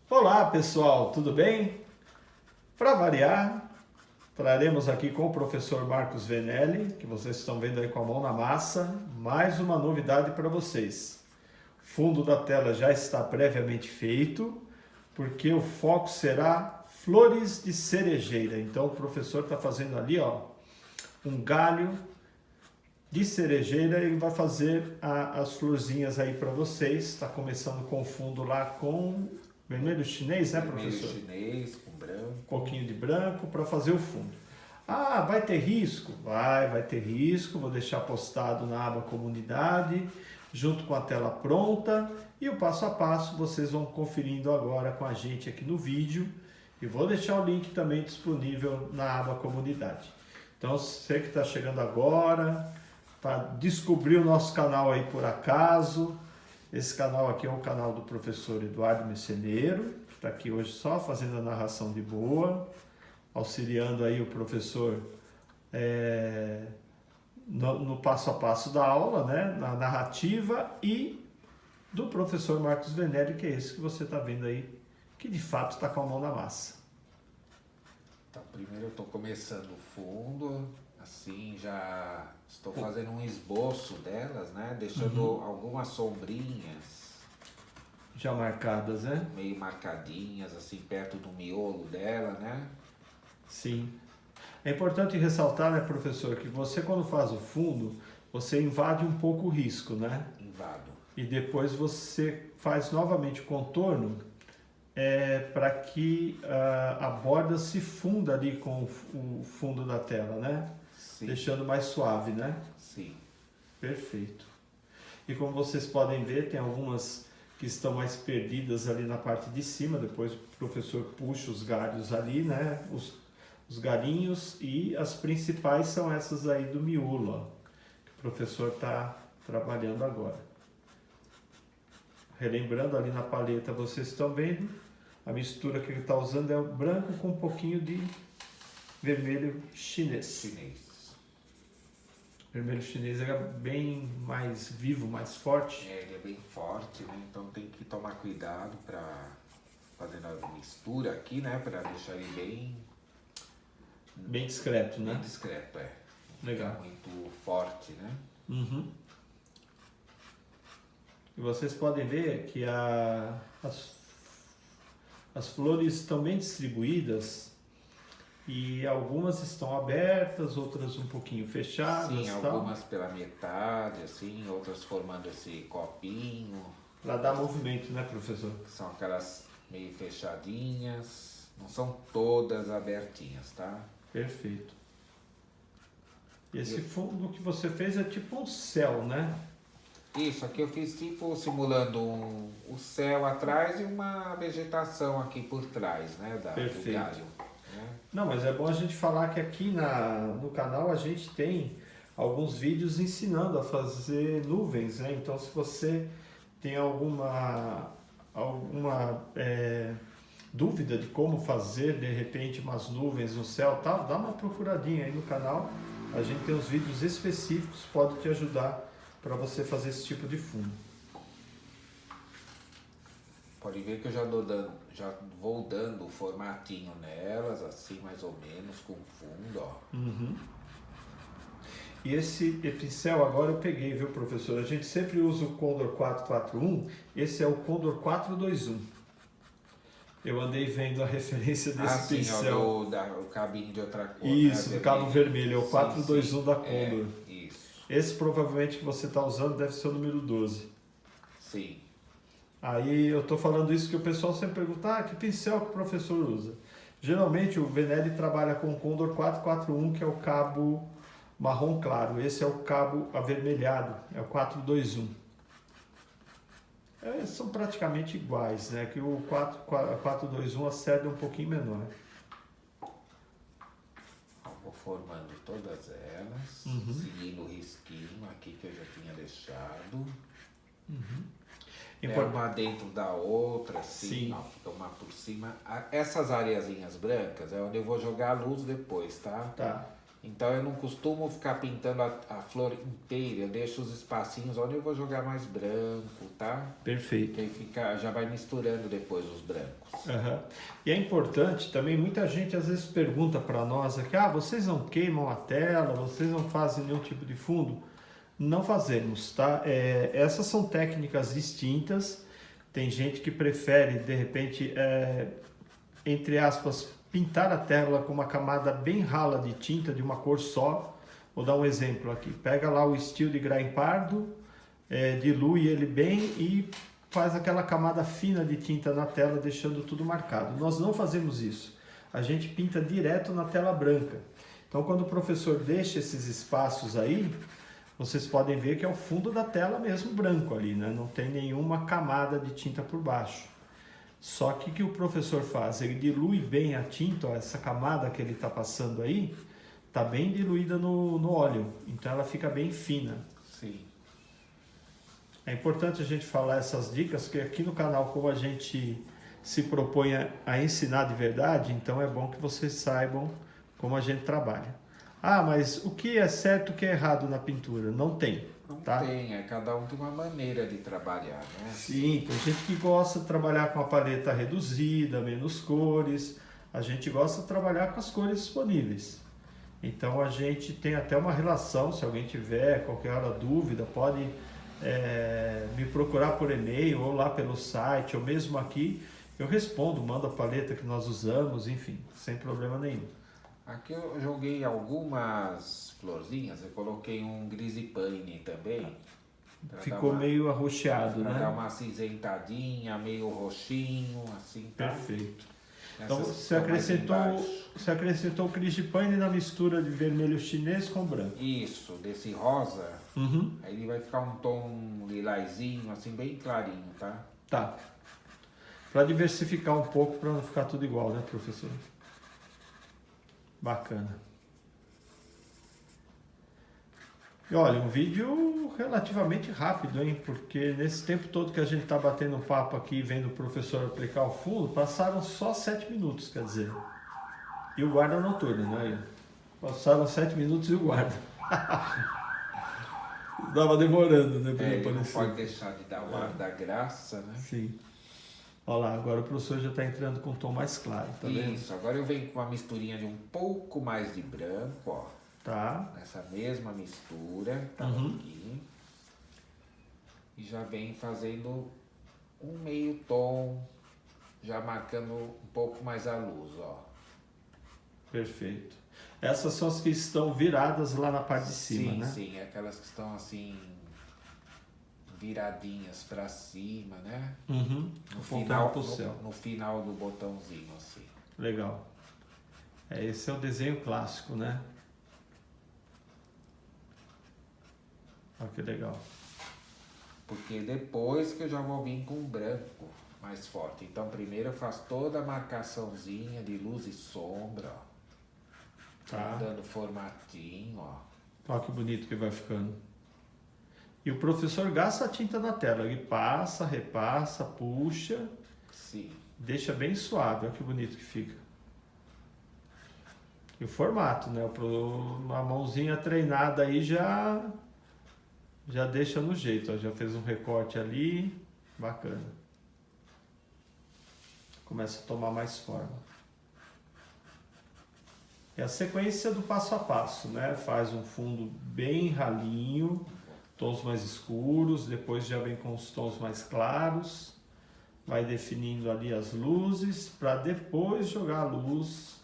Olá pessoal, tudo bem? Para variar, traremos aqui com o professor Marcos Venelli, que vocês estão vendo aí com a mão na massa, mais uma novidade para vocês. O fundo da tela já está previamente feito, porque o foco será flores de cerejeira. Então o professor está fazendo ali, ó, um galho de cerejeira, ele vai fazer as florzinhas aí para vocês. Está começando com o fundo lá com vermelho chinês, né, professor? Vermelho chinês com branco. Um pouquinho de branco para fazer o fundo. Ah, vai ter risco? Vai ter risco. Vou deixar postado na aba comunidade, junto com a tela pronta, e o passo a passo vocês vão conferindo agora com a gente aqui no vídeo, e vou deixar o link também disponível na aba comunidade. Então, você que está chegando agora, para descobrir o nosso canal aí por acaso, esse canal aqui é o canal do professor Eduardo Messeneiro, que está aqui hoje só fazendo a narração de boa, auxiliando aí o professor no passo a passo da aula, né, na narrativa, e do professor Marcos Venelli, que é esse que você está vendo aí, que de fato está com a mão na massa. Então, primeiro eu estou começando o fundo, assim, já estou fazendo um esboço delas, né, deixando algumas sombrinhas Já marcadas, né? meio marcadinhas, assim, perto do miolo dela, né? Sim. É importante ressaltar, né, professor, que você quando faz o fundo, você invade um pouco o risco, né? Invado. E depois você faz novamente o contorno para que a borda se funda ali com o fundo da tela, né? Sim. Deixando mais suave, né? Sim. Perfeito. E como vocês podem ver, tem algumas que estão mais perdidas ali na parte de cima, depois o professor puxa os galhos ali, né? Os galinhos, e as principais são essas aí do miolo, ó, que o professor está trabalhando agora. Relembrando, ali na paleta vocês estão vendo, a mistura que ele está usando é o branco com um pouquinho de vermelho chinês. Vermelho chinês é bem mais vivo, mais forte. Ele é bem forte, né? Então tem que tomar cuidado para fazer a mistura aqui, né? Para deixar ele Bem discreto, né? bem discreto, Não Legal. ficar muito forte, né? Uhum. E vocês podem ver que as flores estão bem distribuídas, e algumas estão abertas, outras um pouquinho fechadas. Sim, tal, algumas pela metade, assim, outras formando esse copinho, para dar movimento, né, professor? que são aquelas meio fechadinhas, não são todas abertinhas, tá? Perfeito. E esse fundo que você fez é tipo um céu, né? Isso, aqui eu fiz tipo simulando o céu atrás e uma vegetação aqui por trás, né, do Perfeito. galho. Né? Não, mas é bom a gente falar que aqui no canal a gente tem alguns vídeos ensinando a fazer nuvens, né? Então, se você tem alguma dúvida de como fazer, de repente, umas nuvens no céu, tal, dá uma procuradinha aí no canal. A gente tem uns vídeos específicos que podem te ajudar para você fazer esse tipo de fundo. Pode ver que eu já vou dando o formatinho nelas, assim mais ou menos, com fundo, ó. E esse pincel agora eu peguei, viu, professor? A gente sempre usa o Condor 441, esse é o Condor 421. Eu andei vendo a referência desse pincel. O cabinho de outra cor. Isso, né? do cabo vermelho, é o Sim, 421 da Condor. Isso, Esse provavelmente que você está usando deve ser o número 12. sim. Aí eu estou falando isso que o pessoal sempre pergunta, que pincel que o professor usa? Geralmente o Venelli trabalha com o Condor 441, que é o cabo marrom claro. Esse é o cabo avermelhado, é o 421. São praticamente iguais, né? Que o 421 a sede é um pouquinho menor. Vou formando todas elas, seguindo o risquinho aqui que eu já tinha deixado. Uma dentro da outra, assim, Sim. ó, fica uma por cima. Essas areazinhas brancas é onde eu vou jogar a luz depois, tá? Tá. Então eu não costumo ficar pintando a flor inteira, eu deixo os espacinhos onde eu vou jogar mais branco, tá? Perfeito. Que aí fica, já vai misturando depois os brancos. Uhum. E é importante também, muita gente às vezes pergunta para nós aqui, vocês não queimam a tela, vocês não fazem nenhum tipo de fundo? Não fazemos, tá? Essas são técnicas distintas, tem gente que prefere, de repente, entre aspas, pintar a tela com uma camada bem rala de tinta de uma cor só. Vou dar um exemplo aqui. Pega lá o Steel de Grain Pardo, dilui ele bem e faz aquela camada fina de tinta na tela, deixando tudo marcado. Nós não fazemos isso. A gente pinta direto na tela branca. Então, quando o professor deixa esses espaços aí, vocês podem ver que é o fundo da tela mesmo branco ali, né? Não tem nenhuma camada de tinta por baixo. Só que o que o professor faz? Ele dilui bem a tinta, ó, essa camada que ele está passando aí, está bem diluída no óleo, então ela fica bem fina. Sim. É importante a gente falar essas dicas, porque aqui no canal, como a gente se propõe a ensinar de verdade, então é bom que vocês saibam como a gente trabalha. Mas o que é certo e o que é errado na pintura? Não tem. Não Tá? tem, cada um tem uma maneira de trabalhar, né? Sim, tem gente que gosta de trabalhar com a paleta reduzida, menos cores. A gente gosta de trabalhar com as cores disponíveis. Então a gente tem até uma relação, se alguém tiver qualquer hora dúvida, pode me procurar por e-mail ou lá pelo site, ou mesmo aqui, eu respondo, mando a paleta que nós usamos, enfim, sem problema nenhum. Aqui eu joguei algumas florzinhas, eu coloquei um Grisipane também. Ficou meio arroxeado, pra né? dar uma acinzentadinha, meio roxinho, assim, tá? Perfeito. Essas Então você estão mais acrescentou o Grisipane na mistura de vermelho chinês com branco. Isso, desse rosa, Uhum. aí ele vai ficar um tom lilazinho, assim, bem clarinho, tá? Tá. Para diversificar um pouco, para não ficar tudo igual, né, professor? Bacana. E olha, um vídeo relativamente rápido, hein? Porque nesse tempo todo que a gente está batendo papo aqui, vendo o professor aplicar o fundo, passaram só 7 minutos, quer dizer. E o guarda noturno, né? Passaram 7 minutos e o guarda. Estava demorando, né? Para Ele não aparecer. pode deixar de dar o ar da graça, né? Sim. Olha lá, agora o professor já está entrando com um tom mais claro, tá vendo? Isso, agora eu venho com uma misturinha de um pouco mais de branco, ó. Tá. Nessa mesma mistura que tá aqui. E já vem fazendo um meio tom, já marcando um pouco mais a luz, ó. Perfeito. Essas são as que estão viradas lá na parte de cima, sim, né? Sim, aquelas que estão assim, viradinhas pra cima, né? Uhum. No Apontando final, pro céu. no final do botãozinho, assim. Legal. Esse é o desenho clássico, né? Olha que legal. Porque depois que eu já vou vir com branco mais forte. Então primeiro eu faço toda a marcaçãozinha de luz e sombra, ó. Tá. Dando formatinho, ó. Olha que bonito que vai ficando. E o professor gasta a tinta na tela. Ele passa, repassa, puxa. Sim. Deixa bem suave. Olha que bonito que fica. E o formato, né? Uma mãozinha treinada aí já deixa no jeito. Ó. Já fez um recorte ali. Bacana. Começa a tomar mais forma. É a sequência do passo a passo, né? Faz um fundo bem ralinho, tons mais escuros, depois já vem com os tons mais claros, vai definindo ali as luzes, para depois jogar a luz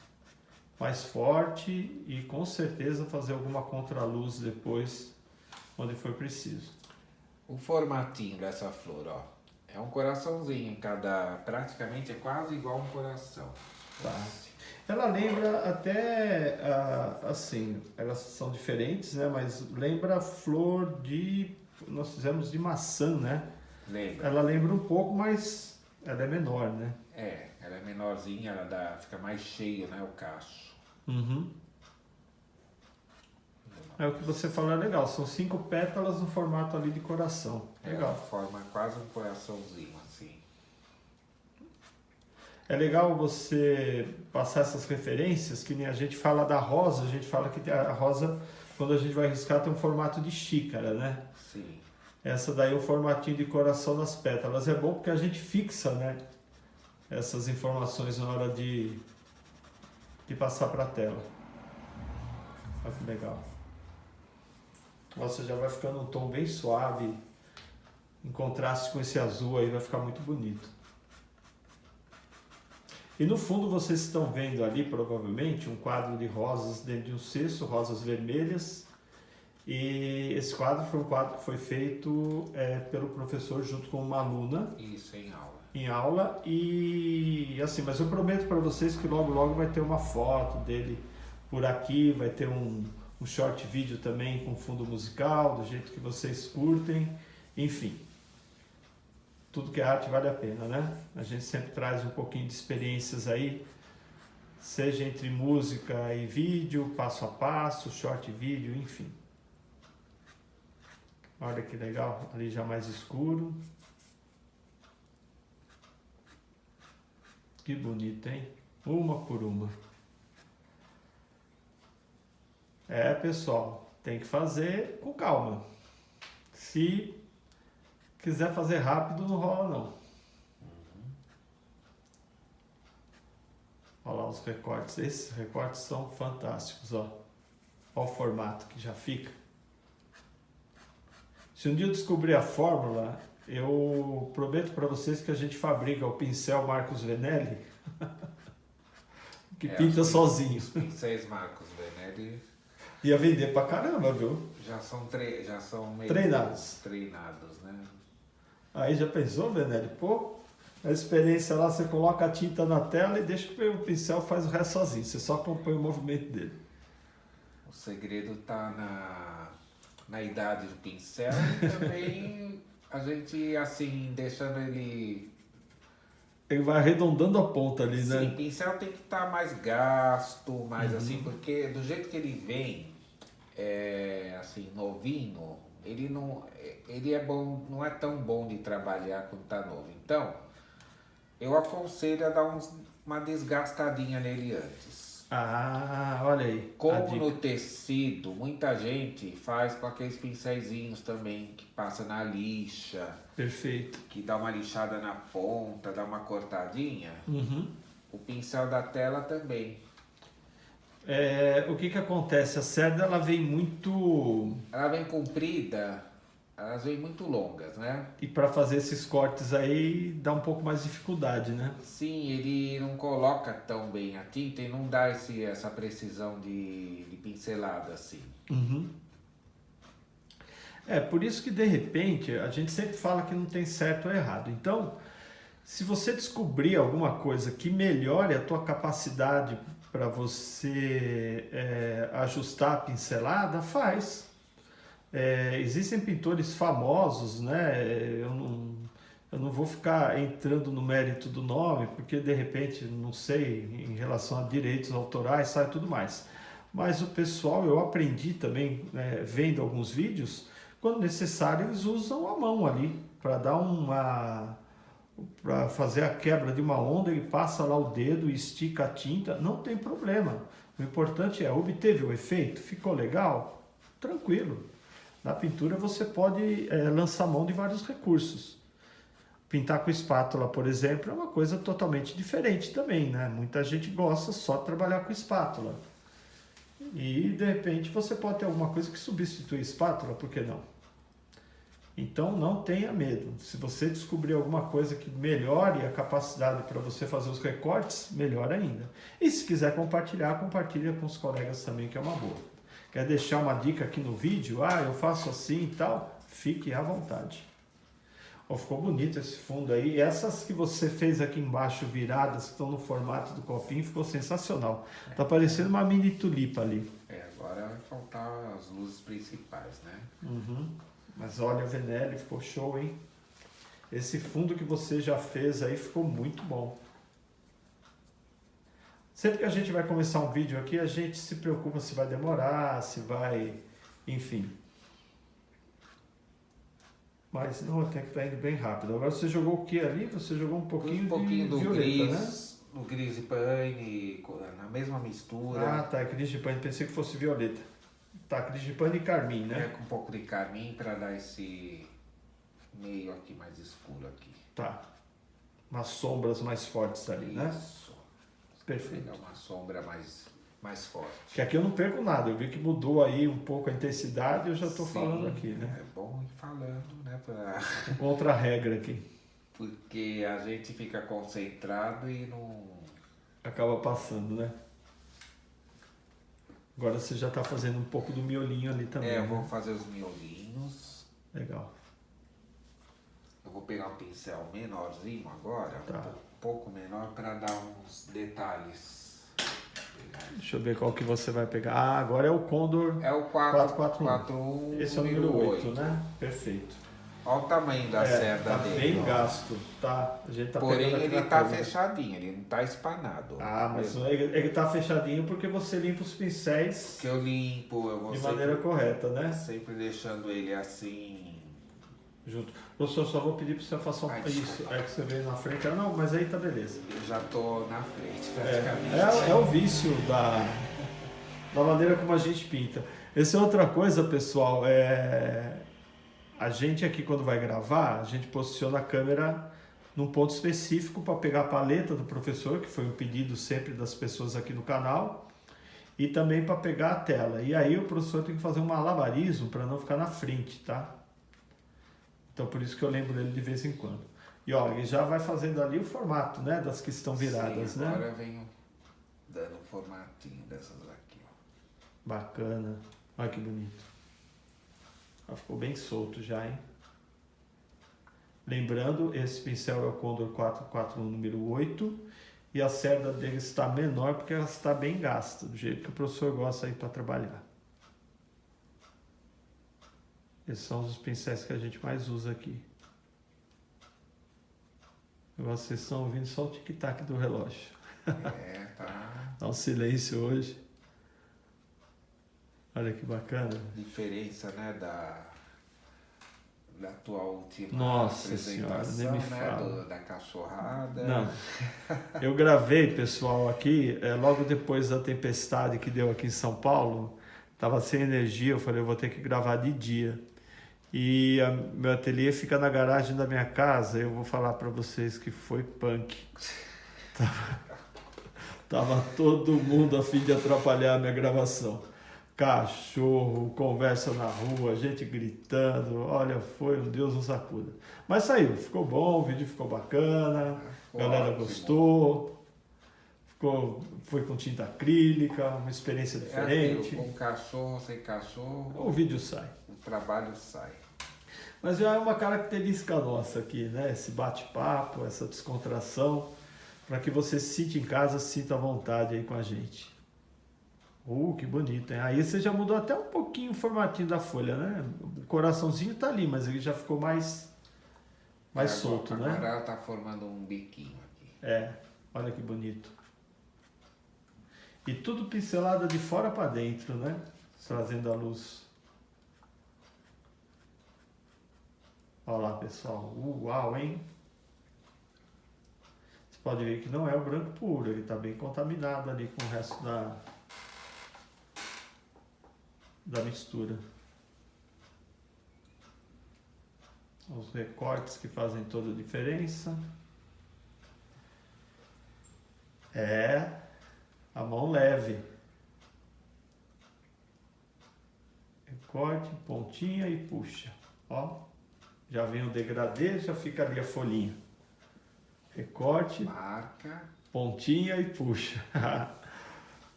mais forte e com certeza fazer alguma contraluz depois, onde for preciso. O formatinho dessa flor, ó, é um coraçãozinho em cada, praticamente é quase igual um coração. Tá. Ela lembra até, assim, elas são diferentes, né? Mas lembra a flor nós fizemos de maçã, né? Lembra? Ela lembra um pouco, mas ela é menor, né? Ela é menorzinha, fica mais cheio, né, o cacho. Uhum. É o que você falou, é legal. São 5 pétalas no formato ali de coração. Legal. Ela forma quase um coraçãozinho, assim. É legal você passar essas referências, que nem a gente fala da rosa, a gente fala que a rosa, quando a gente vai riscar, tem um formato de xícara, né? Sim. Essa daí é o formatinho de coração nas pétalas. É bom porque a gente fixa, né, essas informações na hora de passar para a tela. Olha que legal. Nossa, já vai ficando um tom bem suave, em contraste com esse azul aí, vai ficar muito bonito. E no fundo vocês estão vendo ali, provavelmente, um quadro de rosas dentro de um cesto, rosas vermelhas. E esse quadro foi um quadro que foi feito pelo professor junto com uma aluna. Isso, em aula. Em aula. E assim, mas eu prometo para vocês que logo logo vai ter uma foto dele por aqui, vai ter um short vídeo também com fundo musical, do jeito que vocês curtem, enfim. Tudo que é arte vale a pena, né? A gente sempre traz um pouquinho de experiências aí, seja entre música e vídeo, passo a passo, short vídeo, enfim. Olha que legal, ali já mais escuro. Que bonito, hein? Uma por uma. Pessoal, tem que fazer com calma. Se quiser fazer rápido, não rola não. Olha lá os recortes. Esses recortes são fantásticos, ó. Olha o formato que já fica. Se um dia eu descobrir a fórmula, eu prometo para vocês que a gente fabrica o pincel Marcos Venelli, que pinta sozinho. Os pincéis Marcos Venelli ia vender pra caramba, viu? já são meio Treinados, né? Aí já pensou, Venelli? Pô, a experiência lá, você coloca a tinta na tela e deixa que o pincel faz o resto sozinho. Você só acompanha o movimento dele. O segredo tá na idade do pincel e também a gente, assim, deixando ele... Ele vai arredondando a ponta ali, né? Sim, o pincel tem que estar mais gasto, mais assim, porque do jeito que ele vem, assim, novinho, ele é bom, não é tão bom de trabalhar quando tá novo. Então, eu aconselho a dar uma desgastadinha nele antes. Ah, olha aí. Como no tecido, muita gente faz com aqueles pincéisinhos também, que passa na lixa. Perfeito. Que dá uma lixada na ponta, dá uma cortadinha. O pincel da tela também. O que acontece? A cerda, ela vem muito... Ela vem comprida, elas vêm muito longas, né? E para fazer esses cortes aí, dá um pouco mais de dificuldade, né? Sim, ele não coloca tão bem a tinta e não dá essa precisão de pincelada assim. Por isso que de repente, a gente sempre fala que não tem certo ou errado. Então, se você descobrir alguma coisa que melhore a tua capacidade para você ajustar a pincelada, faz. Existem pintores famosos, né? Eu não vou ficar entrando no mérito do nome, porque de repente, não sei, em relação a direitos autorais, sabe, tudo mais. Mas o pessoal, eu aprendi também, vendo alguns vídeos, quando necessário eles usam a mão ali, para dar para fazer a quebra de uma onda, ele passa lá o dedo e estica a tinta, não tem problema. O importante obteve o efeito, ficou legal? Tranquilo. Na pintura você pode lançar mão de vários recursos. Pintar com espátula, por exemplo, é uma coisa totalmente diferente também, né? Muita gente gosta só de trabalhar com espátula. E, de repente, você pode ter alguma coisa que substitui a espátula, por que não? Então, não tenha medo. Se você descobrir alguma coisa que melhore a capacidade para você fazer os recortes, melhor ainda. E se quiser compartilhar, compartilha com os colegas também, que é uma boa. Quer deixar uma dica aqui no vídeo? Eu faço assim e tal? Fique à vontade. Ficou bonito esse fundo aí. Essas que você fez aqui embaixo, viradas, que estão no formato do copinho, ficou sensacional. Tá parecendo uma mini tulipa ali. Agora vai faltar as luzes principais, né? Mas olha, Venelli, ficou show, hein? Esse fundo que você já fez aí ficou muito bom. Sempre que a gente vai começar um vídeo aqui, a gente se preocupa se vai demorar, se vai... Enfim. Mas não, até que tá indo bem rápido. Agora você jogou o que ali? Você jogou um pouquinho do violeta, gris, né? no Grease Pane, na mesma mistura. Ah, tá, Cris de Pane, pensei que fosse violeta. Tá, Cris de Pane e carmim, né? Com um pouco de carmim para dar esse meio aqui mais escuro aqui. Tá. Umas sombras mais fortes ali, né? Isso. Perfeito. Pegar uma sombra mais forte. Que aqui eu não perco nada, eu vi que mudou aí um pouco a intensidade, eu já estou Sim, falando aqui, né? É bom ir falando, né? Contra a regra aqui. Porque a gente fica concentrado e não... Acaba passando, né? Agora você já está fazendo um pouco do miolinho ali também. eu né? vou fazer os miolinhos. Legal. Eu vou pegar um pincel menorzinho agora, Tá. um pouco menor, para dar uns detalhes. Deixa eu ver qual que você vai pegar. Ah, agora é o Condor É o 441. Esse é o número 8, né? Perfeito. Olha o tamanho da cerda tá dele. bem ó. gasto, tá? A gente tá Porém, pegando aqui ele na tá câmera. fechadinho, ele não tá espanado. Ah, mas ele tá fechadinho porque você limpa os pincéis Que eu limpo, eu vou de sempre, maneira correta, né? sempre deixando ele assim. Junto. Professor, só vou pedir para você fazer Ai, isso. É que você veio na frente. Ah, não, mas aí tá beleza. Eu já tô na frente, praticamente. É o vício da maneira como a gente pinta. Essa é outra coisa, pessoal. A gente aqui, quando vai gravar, a gente posiciona a câmera num ponto específico para pegar a paleta do professor, que foi um pedido sempre das pessoas aqui no canal, e também para pegar a tela. E aí o professor tem que fazer um malabarismo para não ficar na frente, tá? Então por isso que eu lembro ele de vez em quando. E ó, ele já vai fazendo ali o formato, né, das que estão viradas, Sim, agora né? eu venho dando um formatinho dessas aqui, ó. Bacana. Olha que bonito. Ah, ficou bem solto já, hein? Lembrando, esse pincel é o Condor 441 número 8 e a cerda dele está menor porque ela está bem gasta, do jeito que o professor gosta aí para trabalhar. Esses são os pincéis que a gente mais usa aqui. Agora vocês estão ouvindo só o tic-tac do relógio. Tá. Dá um silêncio hoje. Olha que bacana. Diferença, né, da tua última Nossa senhora, apresentação, nem me né, fala. da cachorrada. Não. Eu gravei, pessoal, aqui, logo depois da tempestade que deu aqui em São Paulo, estava sem energia, eu falei, eu vou ter que gravar de dia. E meu ateliê fica na garagem da minha casa, eu vou falar para vocês que foi punk. Tava todo mundo a fim de atrapalhar a minha gravação. Cachorro, conversa na rua, gente gritando, olha, foi um Deus nos acuda. Mas saiu, ficou bom, o vídeo ficou bacana, a galera ótimo. gostou, foi com tinta acrílica, uma experiência diferente. Com cachorro, sem cachorro, O vídeo sai. o trabalho sai. Mas já é uma característica nossa aqui, né? Esse bate-papo, essa descontração, para que você se sinta em casa, se sinta à vontade aí com a gente. Que bonito, hein? Aí você já mudou até um pouquinho o formatinho da folha, né? O coraçãozinho tá ali, mas ele já ficou mais solto, né? Agora ela tá formando um biquinho aqui. Olha que bonito. E tudo pincelado de fora para dentro, né? Trazendo a luz. Olha lá, pessoal. Uau, hein? Você pode ver que não é o branco puro, ele tá bem contaminado ali com o resto da mistura. Os recortes que fazem toda a diferença. A mão leve. Recorte, pontinha e puxa. Ó, já vem o degradê, já fica ali a folhinha. Recorte, Marca. pontinha e puxa.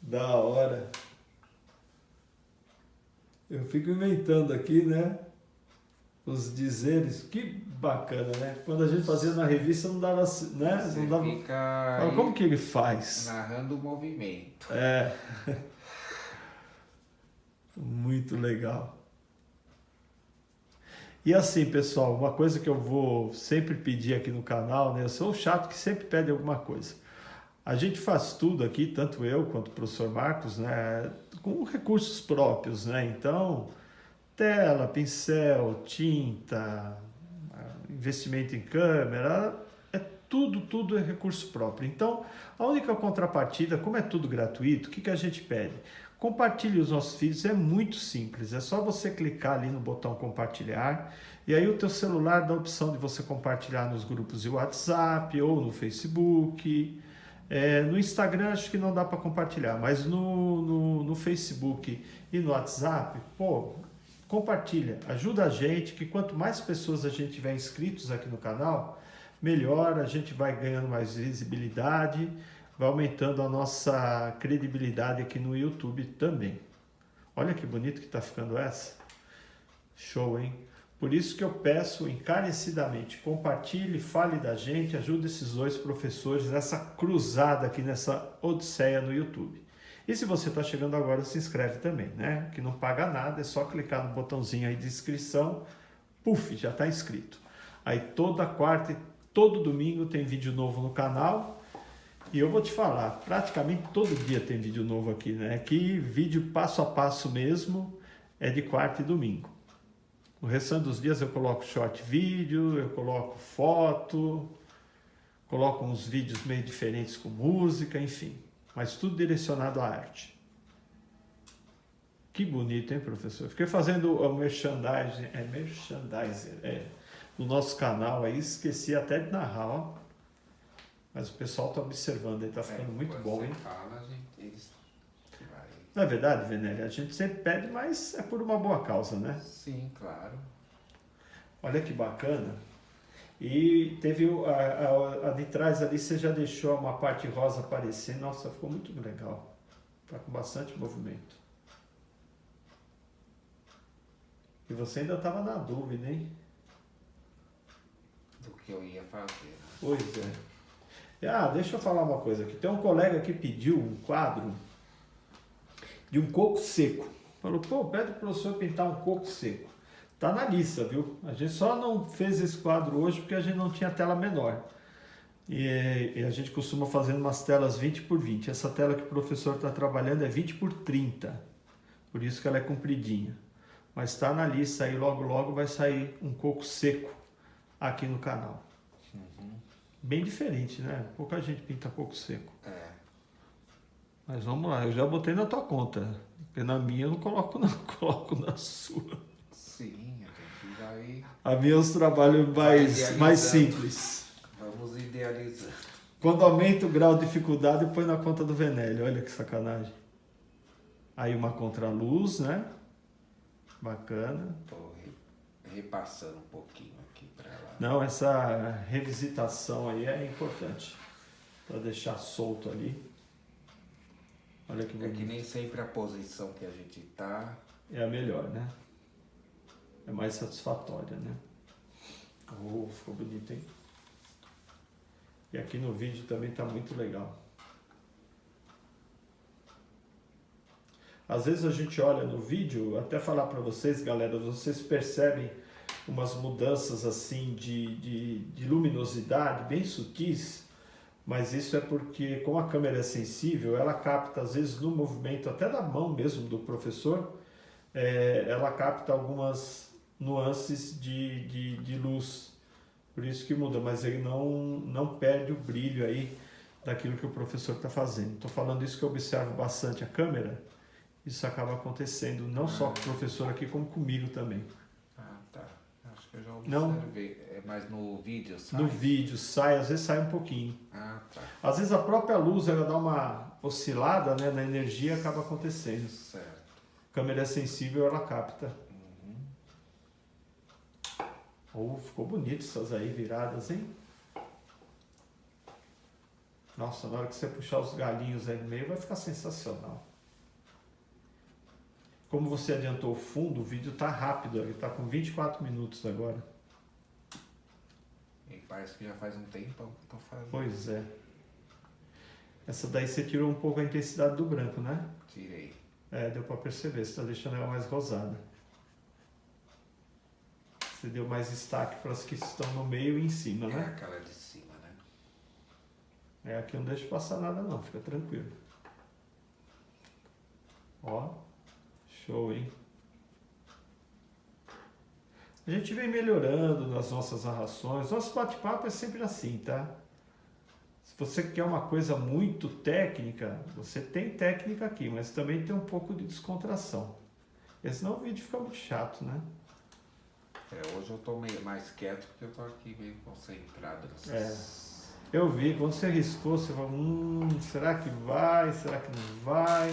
Da hora. Eu fico inventando aqui, né? Os dizeres. Que bacana, né? Quando a gente fazia na revista não dava, né? Você Não dava. fica Mas como que ele faz? narrando o movimento. Muito legal. E assim, pessoal, uma coisa que eu vou sempre pedir aqui no canal, né? Eu sou o chato que sempre pede alguma coisa. A gente faz tudo aqui, tanto eu quanto o professor Marcos, né? Com recursos próprios, né? Então, tela, pincel, tinta, investimento em câmera, é tudo é recurso próprio. Então, a única contrapartida, como é tudo gratuito, o que a gente pede? Compartilhe os nossos vídeos, é muito simples, é só você clicar ali no botão compartilhar e aí o teu celular dá a opção de você compartilhar nos grupos de WhatsApp ou no Facebook. No Instagram acho que não dá para compartilhar, mas no Facebook e no WhatsApp, pô, compartilha, ajuda a gente, que quanto mais pessoas a gente tiver inscritos aqui no canal, melhor, a gente vai ganhando mais visibilidade, vai aumentando a nossa credibilidade aqui no YouTube também. Olha que bonito que está ficando essa. Show, hein? Por isso que eu peço encarecidamente, compartilhe, fale da gente, ajude esses dois professores nessa cruzada aqui, nessa odisseia no YouTube. E se você está chegando agora, se inscreve também, né? Que não paga nada, é só clicar no botãozinho aí de inscrição, puf, já está inscrito. Aí toda quarta e todo domingo tem vídeo novo no canal. E eu vou te falar, praticamente todo dia tem vídeo novo aqui, né? Aqui vídeo passo a passo mesmo é de quarta e domingo. No restante dos dias eu coloco short vídeo, eu coloco foto, coloco uns vídeos meio diferentes com música, enfim. Mas tudo direcionado à arte. Que bonito, hein, professor? Fiquei fazendo o merchandising, no nosso canal aí, esqueci até de narrar, ó. Mas o pessoal está observando aí, está ficando muito bom, hein? Fala, eles... Não é verdade, Venélio? A gente sempre pede, mas é por uma boa causa, né? Sim, claro. Olha que bacana. E teve a de trás ali, você já deixou uma parte rosa aparecer. Nossa, ficou muito legal. Está com bastante movimento. E você ainda estava na dúvida, hein? Do que eu ia fazer. Pois é. Ah, deixa eu falar uma coisa aqui. Tem um colega que pediu um quadro de um coco seco. Falou, pô, pede pro professor pintar um coco seco. Tá na lista, viu? A gente só não fez esse quadro hoje porque a gente não tinha tela menor. E a gente costuma fazer umas telas 20 por 20. Essa tela que o professor está trabalhando é 20 por 30. Por isso que ela é compridinha. Mas está na lista aí, logo logo vai sair um coco seco aqui no canal. Bem diferente, né? Pouca gente pinta coco seco. É. Mas vamos lá, eu já botei na tua conta. Porque na minha eu não coloco, não, coloco na sua. Sim, a gente vai... A minha é os trabalhos mais simples. Vamos idealizar. Quando aumenta o grau de dificuldade, põe na conta do Venélio. Olha que sacanagem. Aí uma contraluz, né? Bacana. Estou repassando um pouquinho aqui para lá. Não, essa revisitação aí é importante. Para deixar solto ali. Olha que bonito. É que nem sempre a posição que a gente tá... É a melhor, né? É mais satisfatória, né? Ficou bonito, hein? E aqui no vídeo também tá muito legal. Às vezes a gente olha no vídeo, até falar para vocês, galera, vocês percebem umas mudanças assim de luminosidade bem sutis, mas isso é porque, como a câmera é sensível, ela capta, às vezes, no movimento, até da mão mesmo do professor, ela capta algumas nuances de luz. Por isso que muda, mas ele não perde o brilho aí daquilo que o professor está fazendo. Estou falando isso que eu observo bastante a câmera. Isso acaba acontecendo não só com o professor aqui, como comigo também. Ah, tá. Acho que eu já Não. observei. Mas no vídeo sai? No vídeo sai, às vezes sai um pouquinho. Ah, tá. Às vezes a própria luz ela dá uma oscilada, né, na energia e acaba acontecendo. Certo. A câmera é sensível, ela capta. Ficou bonito essas aí viradas, hein? Nossa, na hora que você puxar os galinhos aí no meio vai ficar sensacional. Como você adiantou o fundo, o vídeo tá rápido, ele tá com 24 minutos agora. E parece que já faz um tempão que eu tô fazendo. Pois é. Essa daí você tirou um pouco a intensidade do branco, né? Tirei. Deu para perceber, você tá deixando ela mais rosada. Você deu mais destaque para as que estão no meio e em cima, né? Aquela de cima, né? Aqui não deixa passar nada não, fica tranquilo. Ó, show, hein? A gente vem melhorando nas nossas narrações. Nosso bate-papo é sempre assim, tá? você quer uma coisa muito técnica, você tem técnica aqui, mas também tem um pouco de descontração. Porque senão o vídeo fica muito chato, né? Hoje eu tô meio mais quieto porque eu tô aqui meio concentrado. Eu vi, quando você riscou, você falou, será que vai? Será que não vai?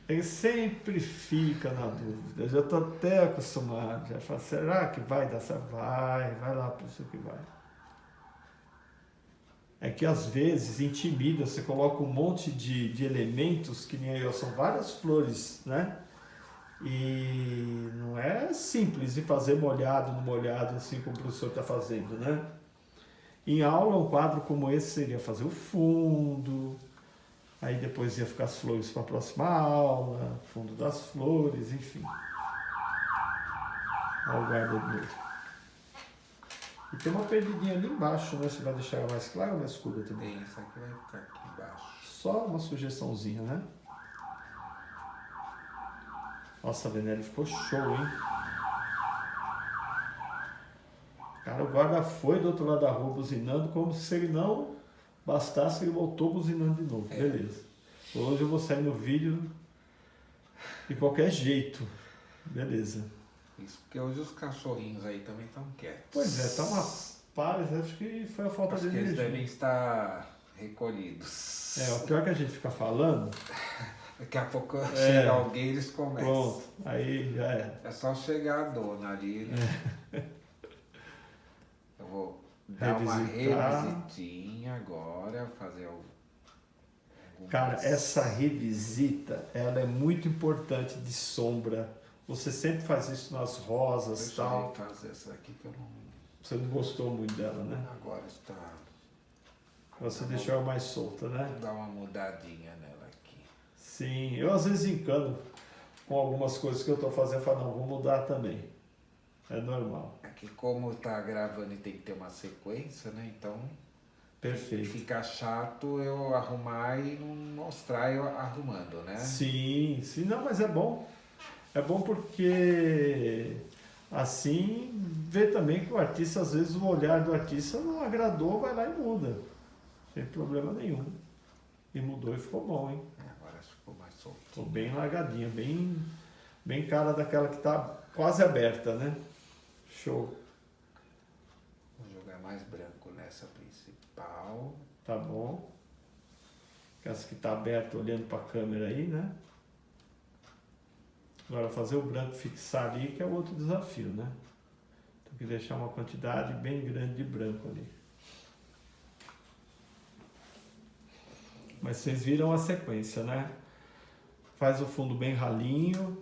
Ele sempre fica na dúvida. Eu já estou até acostumado. Já falo, será que vai dar certo? Vai lá para isso que vai. É que às vezes intimida, você coloca um monte de elementos, que nem eu, são várias flores, né? E não é simples de fazer molhado no molhado, assim como o professor está fazendo, né? Em aula, um quadro como esse seria fazer o fundo, aí depois ia ficar as flores para a próxima aula, fundo das flores, enfim. Olha o guarda de novo. E tem uma perdidinha ali embaixo, né? Você vai deixar ela mais clara ou mais escura também? Tem, essa aqui vai ficar aqui embaixo. Só uma sugestãozinha, né? Nossa, a Venelli ficou show, hein? Cara, o guarda foi do outro lado da rua buzinando, como se ele não bastasse, ele voltou buzinando de novo. Beleza. Hoje eu vou sair no vídeo de qualquer jeito. Beleza. Isso, porque hoje os cachorrinhos aí também estão quietos. Pois é, tá uma paz, acho que foi a falta de energia. Eles devem estar recolhidos. O pior que a gente fica falando... Daqui a pouco chega alguém e eles começam. Pronto, aí já é. É só chegar a dona ali, né? Eu vou dar uma revisitinha agora, fazer Cara, essa revisita, ela é muito importante de sombra. Você sempre faz isso nas rosas e tal. Deixa eu fazer essa aqui que eu não... Você não gostou muito dela, né? Agora está... Você deixou ela mais solta, né? Vou dar uma mudadinha nela aqui. Sim, eu às vezes encano com algumas coisas que eu tô fazendo, eu falo, não, vou mudar também. É normal. Aqui como tá gravando e tem que ter uma sequência, né? Então... Perfeito. Fica chato eu arrumar e não mostrar eu arrumando, né? Sim, não, mas é bom. É bom porque assim vê também que o artista, às vezes o olhar do artista não agradou, vai lá e muda. Sem problema nenhum. E mudou e ficou bom, hein? Agora ficou mais solto. Ficou bem largadinha, bem cara daquela que tá quase aberta, né? Show. Vou jogar mais branco nessa principal. Tá bom. Essa que tá aberta olhando para a câmera aí, né? Agora fazer o branco fixar ali, que é o outro desafio, né? Tem que deixar uma quantidade bem grande de branco ali. Mas vocês viram a sequência, né? Faz o fundo bem ralinho,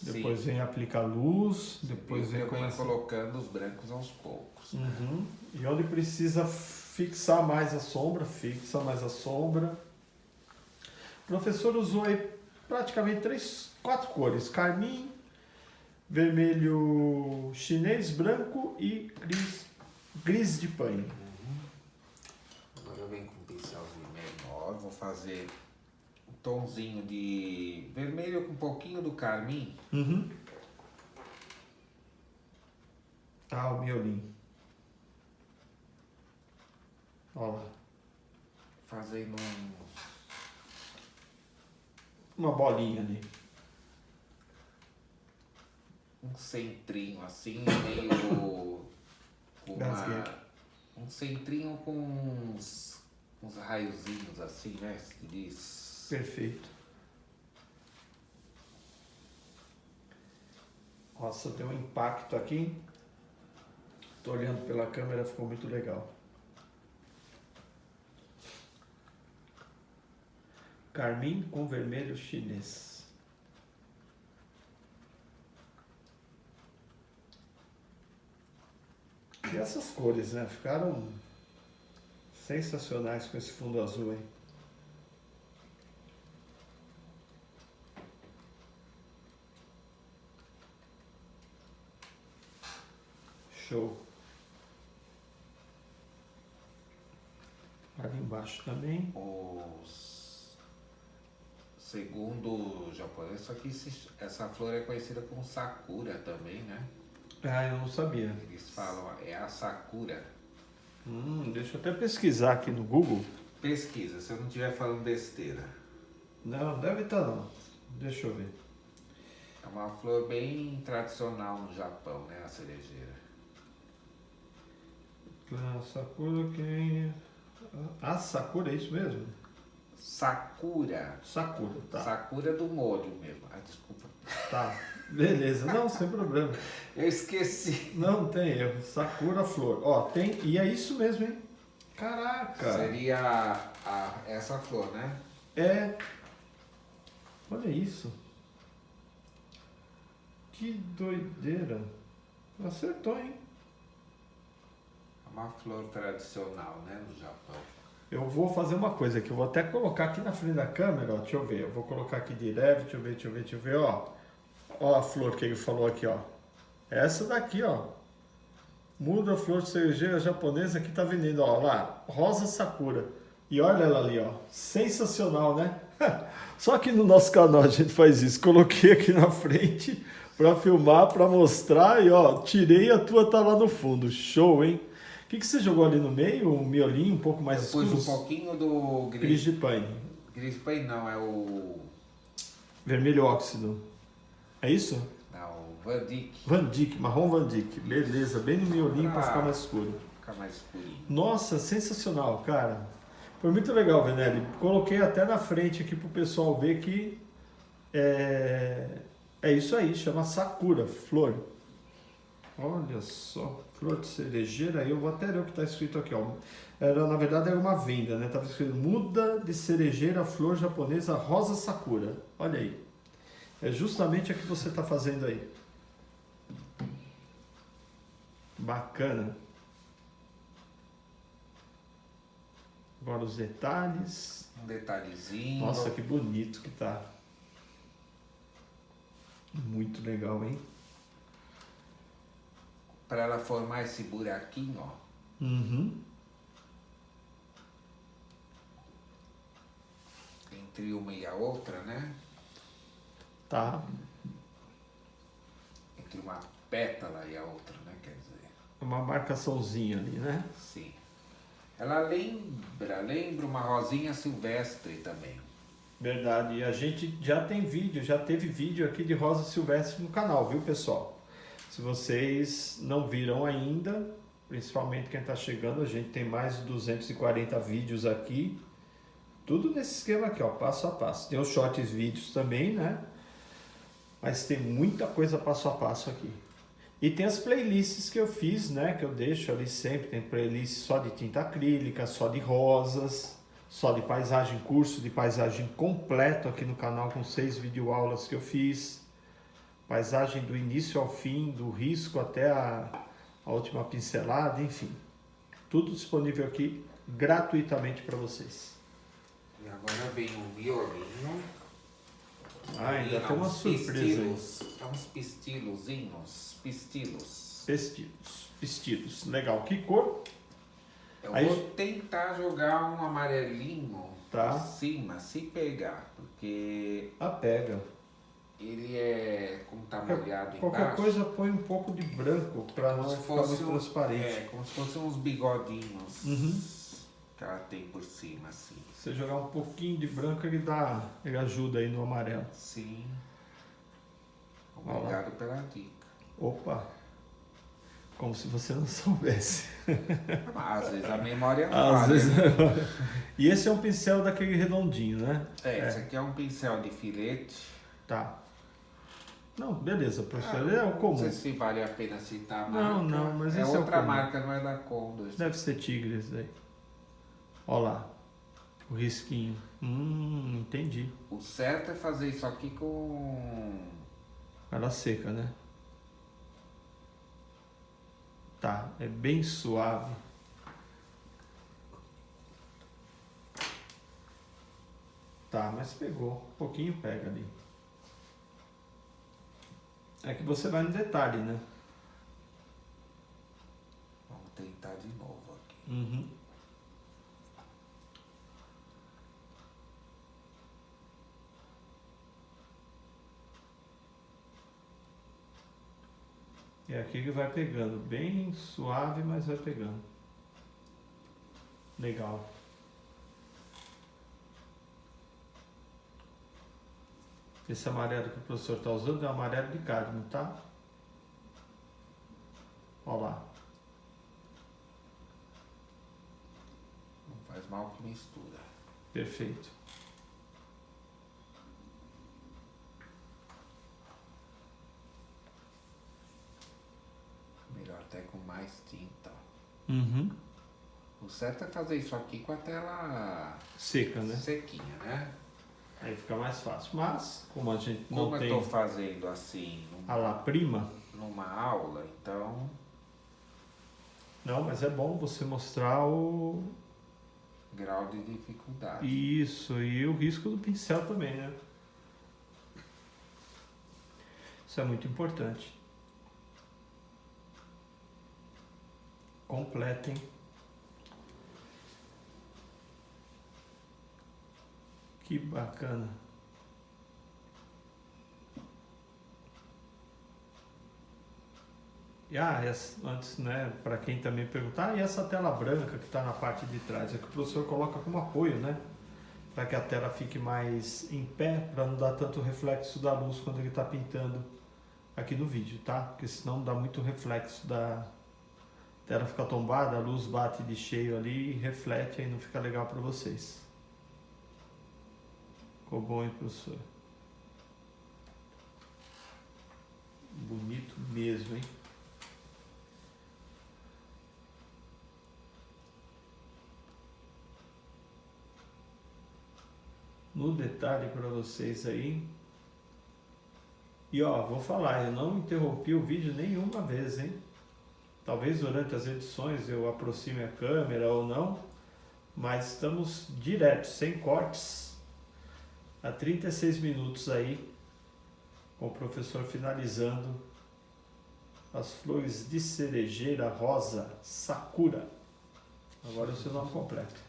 depois vem aplicar luz, depois vem colocando os brancos aos poucos. Uhum. E onde precisa fixar mais a sombra, fixa mais a sombra. O professor usou aí praticamente 4 cores: carmim, vermelho chinês, branco e gris de painho. Agora eu venho com um pincelzinho menor, vou fazer um tomzinho de vermelho com um pouquinho do carmim. Uhum. Ah, o miolinho. Olha lá. Fazendo uma bolinha ali. Um centrinho assim, meio... um centrinho com uns raiozinhos assim, né? Perfeito. Nossa, deu um impacto aqui. Tô olhando pela câmera, ficou muito legal. Carmim com vermelho chinês. E essas cores, né? Ficaram sensacionais com esse fundo azul aí. Show. Ali embaixo também. Segundo o japonês, essa flor é conhecida como sakura também, né? Ah, eu não sabia. Eles falam, é a sakura. Deixa eu até pesquisar aqui no Google. Pesquisa, se eu não estiver falando besteira. Não, deve estar não. Deixa eu ver. É uma flor bem tradicional no Japão, né? A cerejeira. Sakura quem... Sakura, é isso mesmo? Sakura. Sakura, tá. Sakura do molho mesmo. Ah, desculpa. Tá, beleza. Não, sem problema. Eu esqueci. Não tem erro. Sakura flor. Ó, tem... E é isso mesmo, hein? Caraca. Seria essa flor, né? É. Olha isso. Que doideira. Acertou, hein? É uma flor tradicional, né? No Japão. Eu vou fazer uma coisa aqui. Eu vou até colocar aqui na frente da câmera, ó. Deixa eu ver. Eu vou colocar aqui de leve. Deixa eu ver, ó. Ó a flor que ele falou aqui, ó. Essa daqui, ó. Muda a flor cerejeira japonesa que tá vendendo, ó. Lá. Rosa Sakura. E olha ela ali, ó. Sensacional, né? Só que no nosso canal a gente faz isso. Coloquei aqui na frente para filmar, para mostrar e ó, tirei, a tua tá lá no fundo. Show, hein? O que você jogou ali no meio? Um miolinho um pouco mais escuro? Pus um pouquinho do Gris de paine. Gris de paine não, é o... Vermelho óxido. É isso? Não, o Van Dyck. Van Dyck, marrom Van Dyck. Beleza, bem no miolinho para ficar mais escuro. Ficar mais escurinho. Nossa, sensacional, cara. Foi muito legal, Venelli. Coloquei até na frente aqui pro pessoal ver que é isso aí, chama Sakura, flor. Olha só, flor de cerejeira. Eu vou até ler o que está escrito aqui, ó. Na verdade era uma venda, né? Tava escrito muda de cerejeira flor japonesa rosa Sakura. Olha aí. É justamente a que você está fazendo aí. Bacana. Agora os detalhes. Um detalhezinho. Nossa, que bonito que tá. Muito legal, hein? Para ela formar esse buraquinho, ó. Uhum. Entre uma e a outra, né? Tá. Entre uma pétala e a outra, né? Quer dizer. Uma marcaçãozinha ali, né? Sim. Ela lembra uma rosinha silvestre também. Verdade. E a gente já teve vídeo aqui de rosa silvestre no canal, viu, pessoal? Se vocês não viram ainda, principalmente quem está chegando, a gente tem mais de 240 vídeos aqui. Tudo nesse esquema aqui, ó, passo a passo. Tem os shorts vídeos também, né? Mas tem muita coisa passo a passo aqui. E tem as playlists que eu fiz, né? Que eu deixo ali sempre. Tem playlist só de tinta acrílica, só de rosas, só de paisagem, curso de paisagem completo aqui no canal com 6 videoaulas que eu fiz. Paisagem do início ao fim, do risco até a última pincelada, enfim. Tudo disponível aqui gratuitamente para vocês. E agora vem o miolinho. Ainda tem uma surpresa aí. É uns pistilozinhos. Pistilos. Pistilos. Legal. Que cor? Eu Aí- vou tentar jogar um amarelinho Tá. por cima, se pegar. Porque Pega. ele é, como tá molhado Qualquer embaixo, coisa põe um pouco de branco para não como se ficar fosse muito transparente. como se fossem uns bigodinhos Uhum. que ela tem por cima, assim. Se você jogar um pouquinho de branco, ele ajuda aí no amarelo. Sim. Olha lá. Obrigado pela dica. Opa! Como se você não soubesse. Mas, às vezes a memória Às falha. vezes... né? E esse é um pincel daquele redondinho, né? Esse aqui é um pincel de filete. Tá. Não, beleza, professor. Ah, É o Não comum. sei se vale a pena citar a Não, marca. não, mas é esse é o outra comum. marca, não é da Condor. Deve ser tigre esse daí. Olha lá. O risquinho. Entendi. O certo é fazer isso aqui com... Ela seca, né? Tá, é bem suave. Tá, mas pegou. Um pouquinho pega ali. É que você vai no detalhe, né? Vamos tentar de novo aqui. Uhum. E aqui que vai pegando. Bem suave, mas vai pegando. Legal. Esse amarelo que o professor está usando é amarelo de cádmio, tá? Olha lá. Não faz mal que mistura. Perfeito. Melhor até com mais tinta. Uhum. O certo é fazer isso aqui com a tela Seca, né? sequinha, né? Aí fica mais fácil. Mas, como a gente não Como eu tem estou fazendo assim a la prima, numa aula, então não, mas é bom você mostrar o... grau de dificuldade. Isso, e o risco do pincel também, né? Isso é muito importante. Completem. Que bacana. E antes, né, para quem também perguntar, e essa tela branca que está na parte de trás? É que o professor coloca como apoio, né? Para que a tela fique mais em pé, para não dar tanto reflexo da luz quando ele está pintando aqui no vídeo, tá? Porque senão dá muito reflexo da tela, fica tombada, a luz bate de cheio ali e reflete, aí não fica legal para vocês. Ficou bom, hein, professor? Bonito mesmo, hein? No detalhe para vocês aí. E ó, vou falar, eu não interrompi o vídeo nenhuma vez, hein? Talvez durante as edições eu aproxime a câmera ou não, mas estamos direto, sem cortes, há 36 minutos aí, com o professor finalizando as flores de cerejeira rosa Sakura. Agora é o seu nome completo.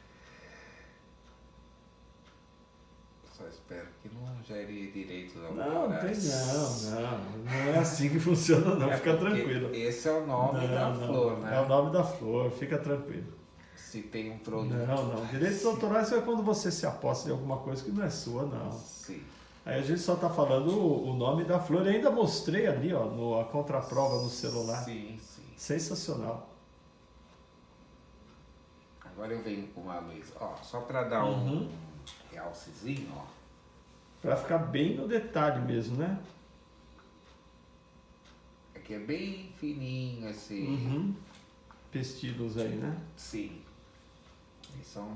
Só espero que não gere direitos Não, autorais. não é assim que funciona não, fica porque tranquilo. Esse é o nome da flor, né? É o nome da flor, fica tranquilo. Se tem um produto. Não. Direitos autorais é quando você se aposta de alguma coisa que não é sua, não. Sim. Aí a gente só está falando o nome da flor. Eu ainda mostrei ali, ó, a contraprova no celular. Sim. Sensacional. Agora eu venho com uma luz, ó, só para dar um realcezinho, ó. Para ficar bem no detalhe mesmo, né? Aqui é bem fininho esse. Pestilhos aí, né? Sim. E são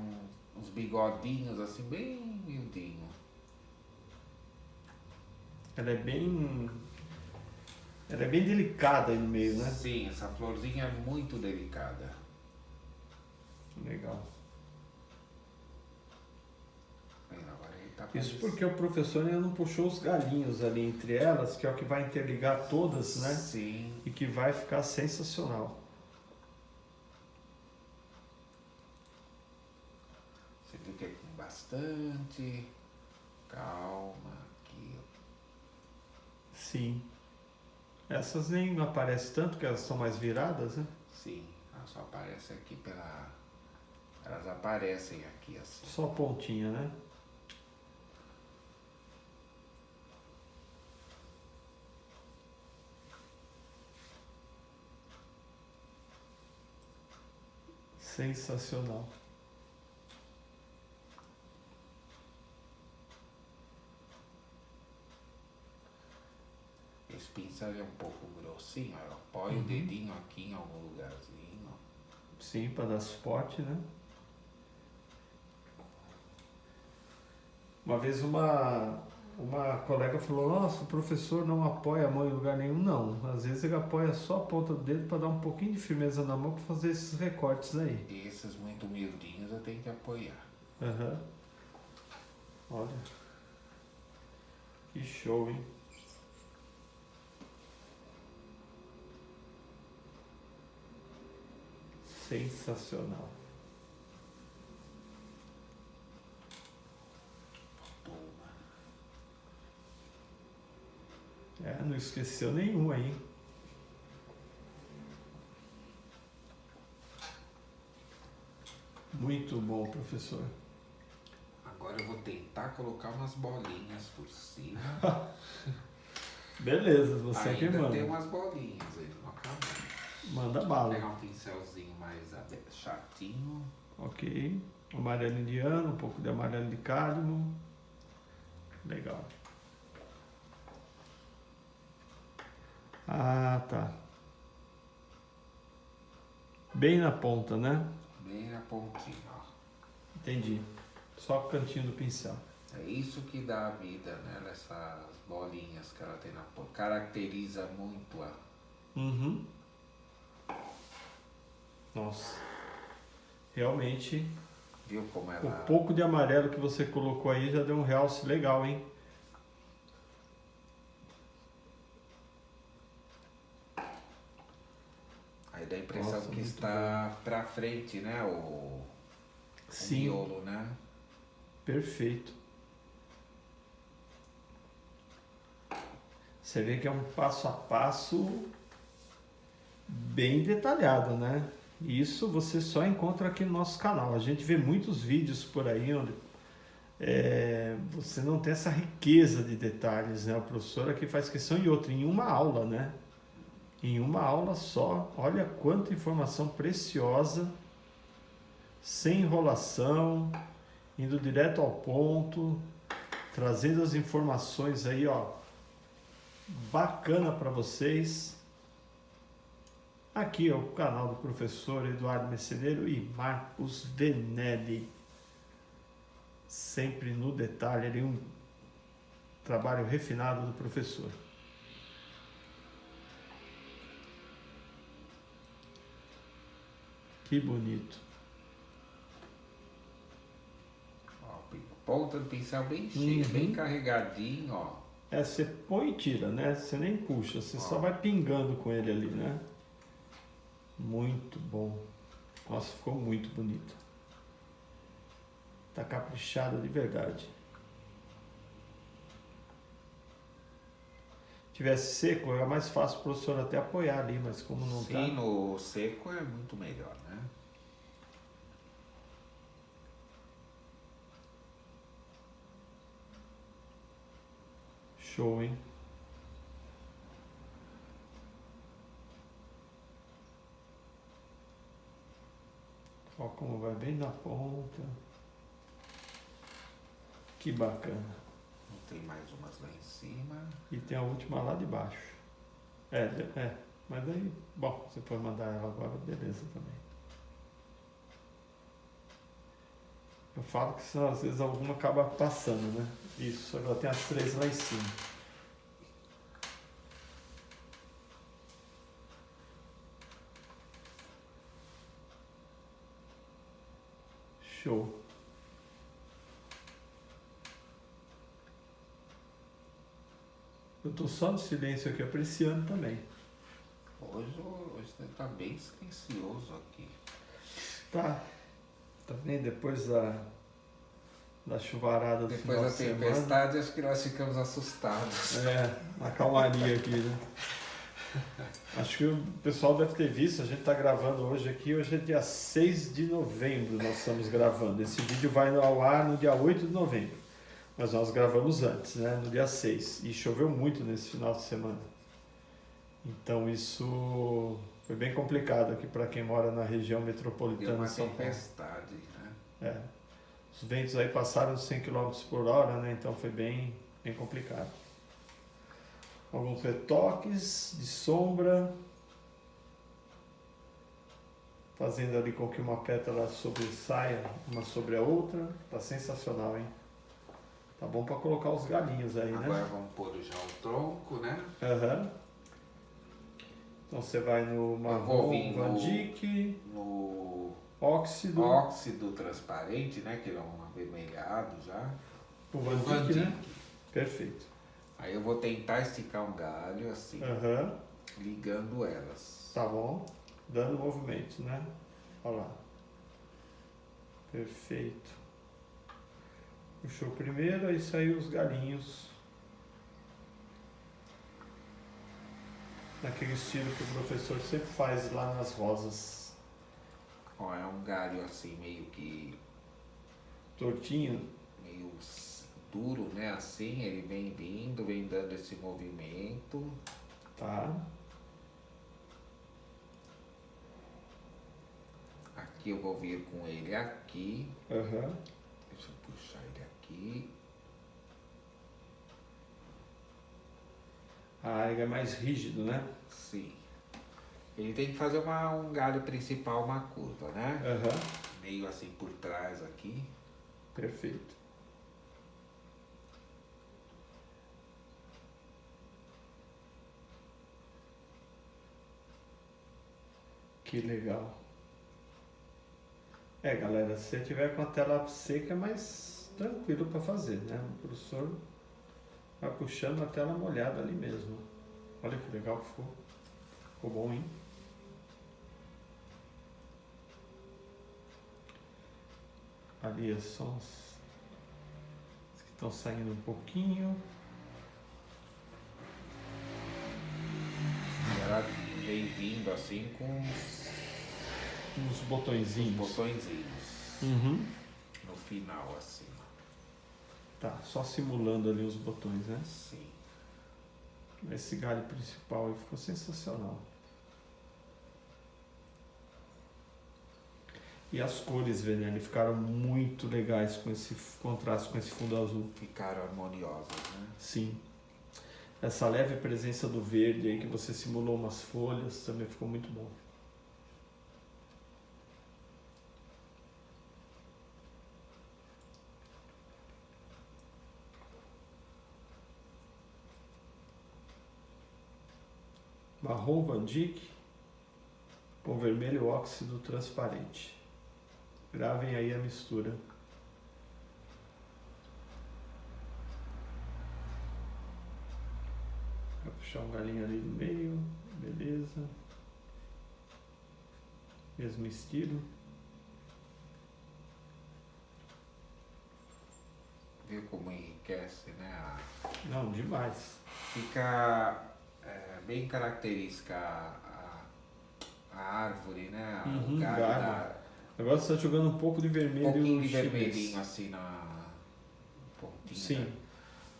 uns bigodinhos assim, bem miudinho. Ela é bem delicada aí no meio, né? Sim, essa florzinha é muito delicada. Legal. Agora ele tá Isso porque o professor ainda não puxou os galinhos ali entre elas, que é o que vai interligar todas, né? Sim. E que vai ficar sensacional. Você viu que é com bastante calma aqui. Sim. Essas nem aparecem tanto, que elas são mais viradas, né? Sim, ela só aparece aqui pela... Elas aparecem aqui assim. Só pontinha, né? Sensacional. Esse pincel é um pouco grossinho, eu apoio o dedinho aqui em algum lugarzinho. Sim, para dar suporte, né? Uma vez uma colega falou, nossa, o professor não apoia a mão em lugar nenhum. Não, às vezes ele apoia só a ponta do dedo para dar um pouquinho de firmeza na mão para fazer esses recortes aí. E esses muito miudinhos eu tenho que apoiar. Olha. Que show, hein? Sensacional. Não esqueceu nenhum aí. Muito bom, professor. Agora eu vou tentar colocar umas bolinhas por cima. Beleza, você que Ainda manda. tem umas bolinhas, ele não acabou. Manda Vou bala. pegar um pincelzinho mais chatinho. Ok. Amarelo indiano, um pouco de amarelo de cádmio. Legal. Ah, tá. Bem na ponta, né? Bem na pontinha, ó. Entendi. Só o cantinho do pincel. É isso que dá a vida, né? Nessas bolinhas que ela tem na ponta. Caracteriza muito a... Uhum. Nossa. Realmente, Viu como o ela... pouco de amarelo que você colocou aí já deu um realce legal, hein? Aí dá a impressão Nossa, que muito está pra frente, né? O Sim, miolo, né? perfeito. Você vê que é um passo a passo bem detalhado, né? Isso você só encontra aqui no nosso canal. A gente vê muitos vídeos por aí onde você não tem essa riqueza de detalhes, né? O professor aqui faz questão e outra, em uma aula, né? Em uma aula só, olha quanta informação preciosa, sem enrolação, indo direto ao ponto, trazendo as informações aí, ó, bacana para vocês. Aqui é o canal do professor Eduardo Messereiro e Marcos Venelli. Sempre no detalhe, ali um trabalho refinado do professor. Que bonito. Ó, ponta do pincel bem cheia, bem carregadinho, ó. Você põe e tira, né? Você nem puxa, você Ó. só vai pingando com ele ali, né? Muito bom. Nossa, ficou muito bonito. Tá caprichado de verdade. Tivesse seco, era mais fácil o professor até apoiar ali, mas como não tá... Sim, no seco é muito melhor, né? Show, hein? Ó como vai bem na ponta. Que bacana. Tem mais umas lá em cima. E tem a última lá de baixo. Mas aí, bom, você pode mandar ela agora, beleza também. Eu falo que senão, às vezes alguma acaba passando, né? Isso, agora tem as 3 lá em cima. Show. Eu tô só no silêncio aqui, apreciando também. Hoje tá bem silencioso aqui. Tá. Também depois da chuvarada do Depois final da de semana. tempestade, acho que nós ficamos assustados. Uma calmaria aqui, né? Acho que o pessoal deve ter visto, a gente está gravando hoje aqui, hoje é dia 6 de novembro, nós estamos gravando. Esse vídeo vai ao ar no dia 8 de novembro, mas nós gravamos antes, né? No dia 6, e choveu muito nesse final de semana. Então isso foi bem complicado aqui para quem mora na região Deu metropolitana uma de São Paulo. tempestade, né? Os ventos aí passaram dos 100 km por hora, né? Então foi bem complicado. Alguns retoques de sombra, fazendo ali com que uma pétala sobressaia uma sobre a outra. Tá sensacional, hein? Tá bom para colocar os galinhos aí, né? Agora vamos pôr já o tronco, né? Aham. Então você vai no marrom, Van Dyck, no óxido. óxido transparente, né? Que é um avermelhado já. O Van Dyck, né? Perfeito. Aí eu vou tentar esticar um galho assim, Aham. ligando elas. Tá bom. Dando movimento, né? Olha lá. Perfeito. Puxou primeiro, aí saiu os galinhos. Naquele estilo que o professor sempre faz lá nas rosas. Ó, é um galho assim meio que Tortinho. meio duro, né? Assim, ele vem vindo, vem dando esse movimento. Tá. Aqui eu vou vir com ele aqui. Aham. Deixa eu puxar ele aqui. Ah, ele é mais rígido, né? Sim. Ele tem que fazer um galho principal, uma curva, né? Aham. Meio assim por trás aqui. Perfeito. Que legal. É, galera, se você tiver com a tela seca é mais tranquilo para fazer, né? O professor vai puxando a tela molhada ali mesmo. Olha que legal que ficou. Ficou bom, hein? Ali as sons que estão saindo um pouquinho. E ela vem vindo assim com Uns botõezinhos. botõezinhos Uhum. no final, assim. Tá, só simulando ali os botões, né? Sim. Esse galho principal aí ficou sensacional. E as cores, Venelli, ficaram muito legais com esse contraste com esse fundo azul. Ficaram harmoniosas, né? Sim. Essa leve presença do verde aí que você simulou umas folhas também ficou muito bom. Marrom Van Dyck com vermelho óxido transparente. Gravem aí a mistura. Vou puxar um galinho ali no meio, beleza. Mesmo estilo. Viu como enriquece, né? Não, demais. Fica bem característica a árvore, né? Uhum, O galho galho. Agora você está jogando um pouco de vermelho um pouquinho de chinês. vermelhinho assim na pontinha. Sim.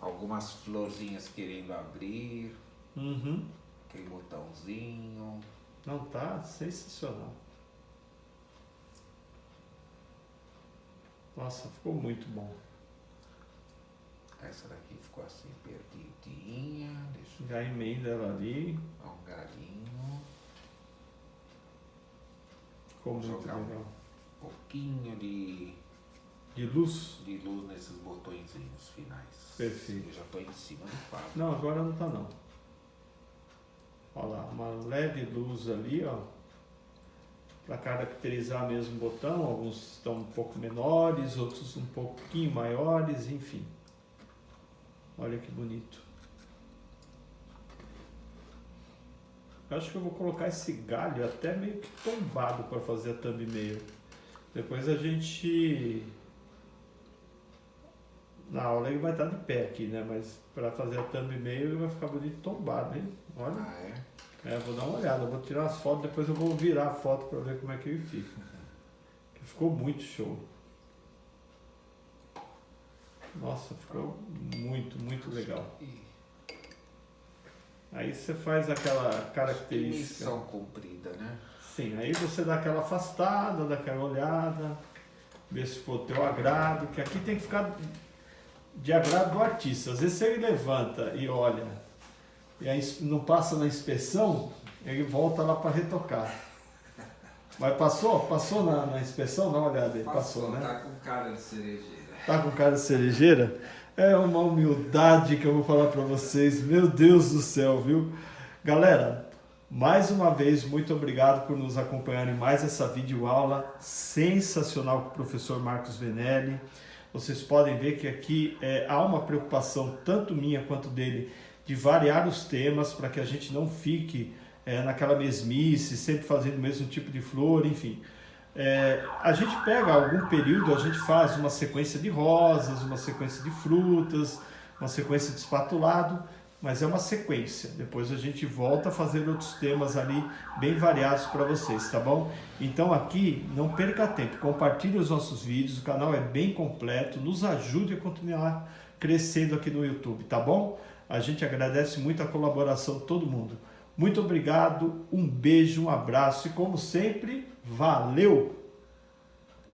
Algumas florzinhas querendo abrir, Uhum. aquele botãozinho. Não, tá sensacional. Nossa, ficou muito bom. Essa daqui ficou assim perdidinha. Deixa eu Já emenda ela ali. dar um galinho. Ficou muito Jogar legal. um pouquinho De luz? de luz nesses botõezinhos finais. Perfeito. Eu já estou em cima do quadro. Não, agora não tá não. Olha lá, uma leve luz ali, ó. Para caracterizar mesmo o botão. Alguns estão um pouco menores, outros um pouquinho maiores, enfim. Olha que bonito. Acho que eu vou colocar esse galho até meio que tombado para fazer a thumbnail. Depois a gente... Na aula ele vai estar de pé aqui, né? Mas para fazer a thumbnail ele vai ficar bonito tombado, hein? Olha. Ah, é? É, vou dar uma olhada, vou tirar as fotos, depois eu vou virar a foto para ver como é que ele fica. Que ficou muito show. Nossa, ficou muito, muito legal. Aí você faz aquela característica. Missão cumprida, né? Sim, aí você dá aquela afastada, dá aquela olhada, vê se for teu agrado, que aqui tem que ficar de agrado do artista. Às vezes se ele levanta e olha, e aí não passa na inspeção, ele volta lá para retocar. Mas passou? Passou na inspeção? Dá uma olhada aí. Passou, né? Tá com cara de cerejeira. Tá com cara de cerejeira? É uma humildade que eu vou falar para vocês. Meu Deus do céu, viu? Galera, mais uma vez, muito obrigado por nos acompanhar em mais essa videoaula sensacional com o professor Marcos Venelli. Vocês podem ver que aqui há uma preocupação, tanto minha quanto dele, de variar os temas para que a gente não fique naquela mesmice, sempre fazendo o mesmo tipo de flor, enfim. A gente pega algum período, a gente faz uma sequência de rosas, uma sequência de frutas, uma sequência de espatulado, mas é uma sequência. Depois a gente volta a fazer outros temas ali bem variados para vocês, tá bom? Então aqui, não perca tempo, compartilhe os nossos vídeos, o canal é bem completo, nos ajude a continuar crescendo aqui no YouTube, tá bom? A gente agradece muito a colaboração de todo mundo. Muito obrigado, um beijo, um abraço e como sempre, valeu!